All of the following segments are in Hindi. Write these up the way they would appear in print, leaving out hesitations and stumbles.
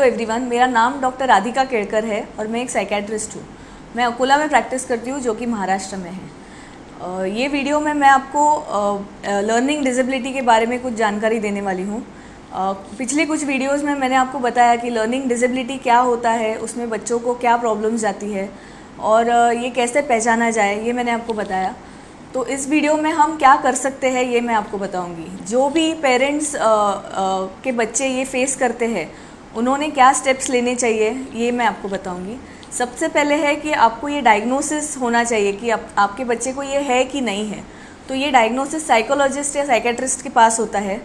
एवरीवन, मेरा नाम डॉक्टर राधिका केलकर है और मैं एक साइकेट्रिस्ट हूँ। मैं अकोला में प्रैक्टिस करती हूँ जो कि महाराष्ट्र में है। ये वीडियो में मैं आपको लर्निंग डिसेबिलिटी के बारे में कुछ जानकारी देने वाली हूँ। पिछले कुछ वीडियोस में मैंने आपको बताया कि लर्निंग डिसेबिलिटी क्या होता है, उसमें बच्चों को क्या प्रॉब्लम्स आती है और ये कैसे पहचाना जाए, ये मैंने आपको बताया। तो इस वीडियो में हम क्या कर सकते हैं ये मैं आपको बताऊंगी। जो भी पेरेंट्स के बच्चे ये फेस करते हैं उन्होंने क्या स्टेप्स लेने चाहिए ये मैं आपको बताऊंगी। सबसे पहले है कि आपको ये डायग्नोसिस होना चाहिए कि आपके बच्चे को ये है कि नहीं है। तो ये डायग्नोसिस साइकोलॉजिस्ट या साइकेट्रिस्ट के पास होता है।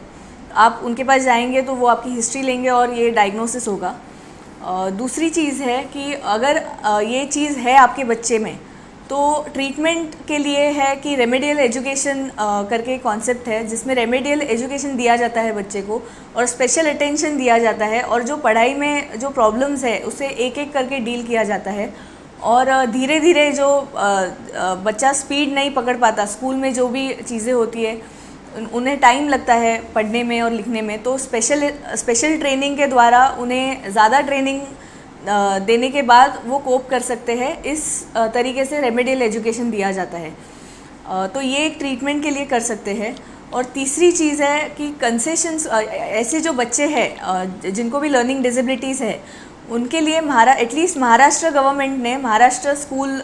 आप उनके पास जाएंगे तो वो आपकी हिस्ट्री लेंगे और ये डायग्नोसिस होगा। दूसरी चीज़ है कि अगर ये चीज़ है आपके बच्चे में तो ट्रीटमेंट के लिए है कि रेमेडियल एजुकेशन करके कॉन्सेप्ट है, जिसमें रेमेडियल एजुकेशन दिया जाता है बच्चे को और स्पेशल अटेंशन दिया जाता है और जो पढ़ाई में जो प्रॉब्लम्स है उसे एक एक करके डील किया जाता है। और धीरे धीरे जो बच्चा स्पीड नहीं पकड़ पाता, स्कूल में जो भी चीज़ें होती है उन्हें टाइम लगता है पढ़ने में और लिखने में, तो स्पेशल ट्रेनिंग के द्वारा उन्हें ज़्यादा ट्रेनिंग देने के बाद वो कोप कर सकते हैं। इस तरीके से रेमेडियल एजुकेशन दिया जाता है। तो ये एक ट्रीटमेंट के लिए कर सकते हैं। और तीसरी चीज़ है कि कंसेशंस, ऐसे जो बच्चे हैं जिनको भी लर्निंग डिसेबिलिटीज़ है उनके लिए एटलीस्ट महाराष्ट्र गवर्नमेंट ने, महाराष्ट्र स्कूल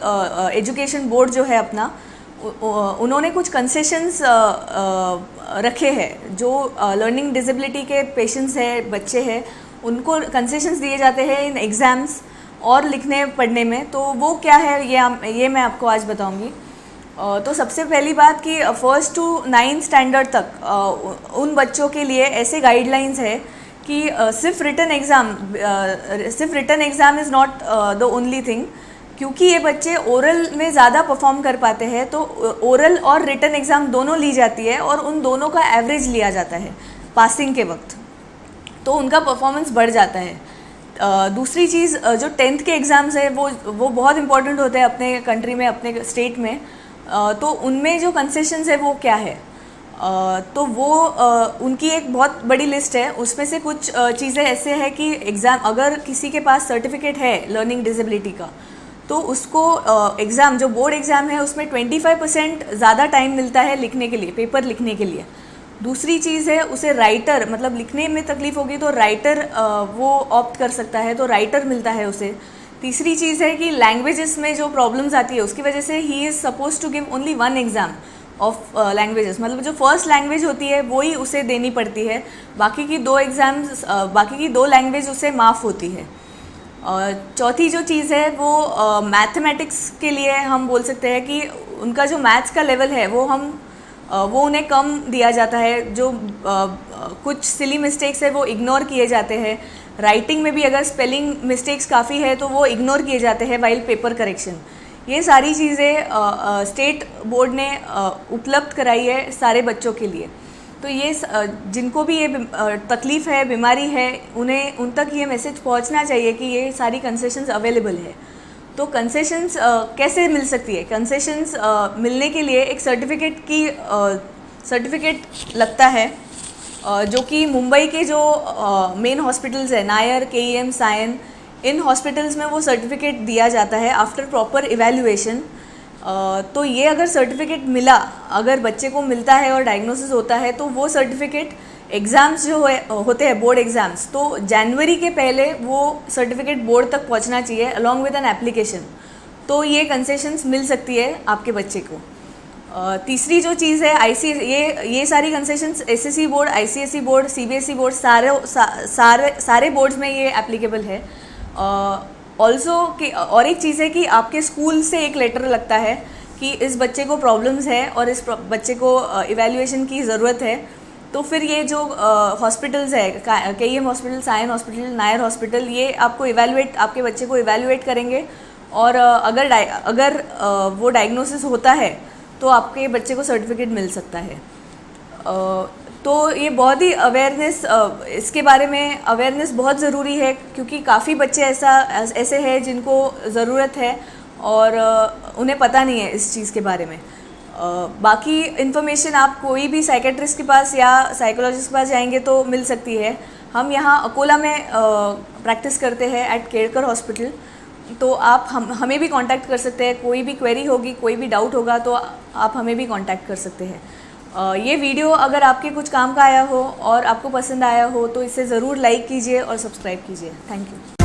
एजुकेशन बोर्ड जो है अपना, उन्होंने कुछ कंसेशंस रखे हैं। जो लर्निंग डिसेबिलिटी के पेशेंट्स हैं, बच्चे हैं, उनको कंसेशंस दिए जाते हैं इन एग्ज़ाम्स और लिखने पढ़ने में। तो वो क्या है ये मैं आपको आज बताऊंगी। तो सबसे पहली बात कि 1st to 9th स्टैंडर्ड तक उन बच्चों के लिए ऐसे गाइडलाइंस है कि सिर्फ written exam is not the only thing, क्योंकि ये बच्चे ओरल में ज़्यादा परफॉर्म कर पाते हैं। तो ओरल और रिटन एग्ज़ाम दोनों ली जाती है और उन दोनों का एवरेज लिया जाता है पासिंग के वक्त, तो उनका परफॉर्मेंस बढ़ जाता है। दूसरी चीज़, जो 10th के एग्ज़ाम्स है वो बहुत इंपॉर्टेंट होते हैं अपने कंट्री में, अपने स्टेट में। तो उनमें जो कंसेशंस है वो क्या है, तो वो उनकी एक बहुत बड़ी लिस्ट है। उसमें से कुछ चीज़ें ऐसे हैं कि अगर किसी के पास सर्टिफिकेट है लर्निंग डिसेबिलिटी का तो उसको एग्ज़ाम, जो बोर्ड एग्ज़ाम है उसमें 25% ज़्यादा टाइम मिलता है लिखने के लिए, पेपर लिखने के लिए। दूसरी चीज़ है उसे राइटर, मतलब लिखने में तकलीफ़ होगी तो राइटर वो ऑप्ट कर सकता है, तो राइटर मिलता है उसे। तीसरी चीज़ है कि लैंग्वेजेस में जो प्रॉब्लम्स आती है उसकी वजह से ही is suppose to give only 1 exam of languages, मतलब जो फर्स्ट लैंग्वेज होती है वही उसे देनी पड़ती है। बाकी की 2 एग्ज़ाम्स, बाकी की 2 लैंग्वेज उसे माफ़ होती है। चौथी जो चीज़ है वो मैथमेटिक्स के लिए हम बोल सकते हैं कि उनका जो मैथ्स का लेवल है वो उन्हें कम दिया जाता है। जो कुछ सिली मिस्टेक्स है वो इग्नोर किए जाते हैं। राइटिंग में भी अगर स्पेलिंग मिस्टेक्स काफ़ी है तो वो इग्नोर किए जाते हैं वाइल पेपर करेक्शन। ये सारी चीज़ें स्टेट बोर्ड ने उपलब्ध कराई है सारे बच्चों के लिए। तो ये जिनको भी ये तकलीफ़ है, बीमारी है, उन तक ये मैसेज पहुंचना चाहिए कि ये सारी कंसेशंस अवेलेबल है। तो कंसेशंस कैसे मिल सकती है? कंसेशंस मिलने के लिए एक सर्टिफिकेट लगता है, जो कि मुंबई के जो मेन हॉस्पिटल्स है, Nair, KEM, Sion, in hospitals में वो सर्टिफिकेट दिया जाता है आफ्टर प्रॉपर इवैल्यूएशन। तो ये अगर सर्टिफिकेट मिला, अगर बच्चे को मिलता है और डायग्नोसिस होता है तो वो सर्टिफिकेट, एग्ज़ाम्स जो होते हैं बोर्ड एग्ज़ाम्स, तो जनवरी के पहले वो सर्टिफिकेट बोर्ड तक पहुंचना चाहिए अलॉन्ग विद एन एप्लीकेशन। तो ये कंसेशंस मिल सकती है आपके बच्चे को। तीसरी जो चीज़ है ये सारी concessions SSC board, ICSE board, CBSE board, सारे बोर्ड्स में ये एप्लीकेबल है। ऑल्सो और एक चीज़ है कि आपके स्कूल से एक लेटर लगता है कि इस बच्चे को प्रॉब्लम्स है और इस बच्चे को इवैल्यूएशन की ज़रूरत है। तो फिर ये जो हॉस्पिटल्स है, KEM hospital, Sion hospital, Nair hospital, ये आपके बच्चे को इवैल्यूएट करेंगे और अगर वो डायग्नोसिस होता है तो आपके बच्चे को सर्टिफिकेट मिल सकता है। तो ये बहुत ही इसके बारे में अवेयरनेस बहुत ज़रूरी है, क्योंकि काफ़ी बच्चे ऐसे हैं जिनको ज़रूरत है और उन्हें पता नहीं है इस चीज़ के बारे में। बाकी इन्फॉर्मेशन आप कोई भी साइकेट्रिस्ट के पास या साइकोलॉजिस्ट के पास जाएंगे तो मिल सकती है। हम यहाँ अकोला में प्रैक्टिस करते हैं एट केड़कर हॉस्पिटल। तो आप हमें भी कांटेक्ट कर सकते हैं, कोई भी क्वेरी होगी, कोई भी डाउट होगा तो आप हमें भी कांटेक्ट कर सकते हैं। ये वीडियो अगर आपके कुछ काम का आया हो और आपको पसंद आया हो तो इसे ज़रूर लाइक कीजिए और सब्सक्राइब कीजिए। Thank you.